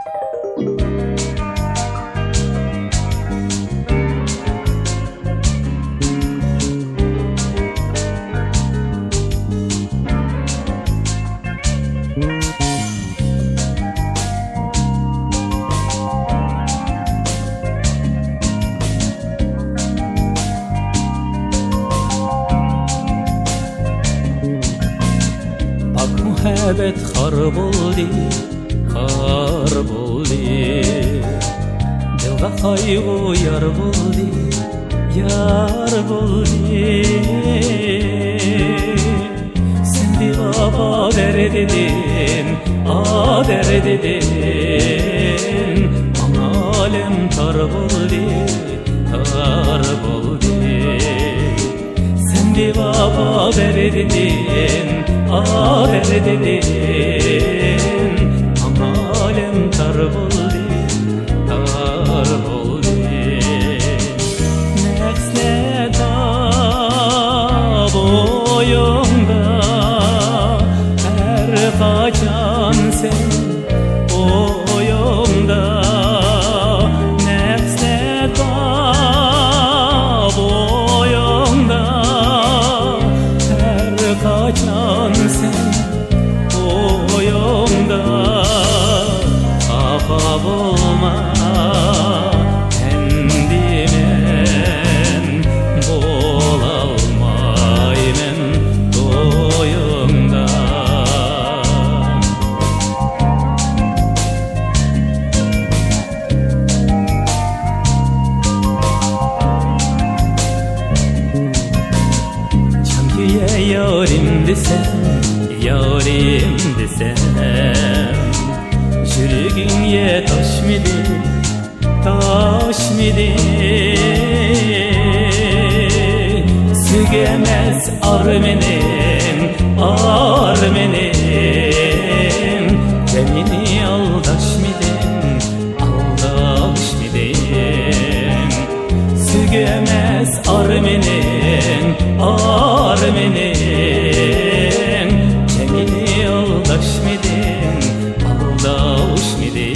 Pak muhabbet har bo'ldi, har bo'ldi. Dilga qayg'u yar bo'ldi, yar bo'ldi. Sen divaba derdedin, derdedin. Ana alem tar bo'ldi, tar bo'ldi. Sen divaba derdedin, derdedin. Ana alem tar bo'ldi, tar bo'ldi. Nefsleda boyunda her kaçan sen oyunda. Nefsleda boyunda her kaçan sen oyunda. Kafa bulma kendimen, bolalmaymen doyunda. Çankiye yarim desem, yarim desem, yürüğünye taş mıydı, taş mıydı? Sügemez armenin, armenin. Gemini aldaş mıydın, aldaş mıydın? Sügemez armenin, armenin. Gemini aldaş mıydın, aldaş mıydın?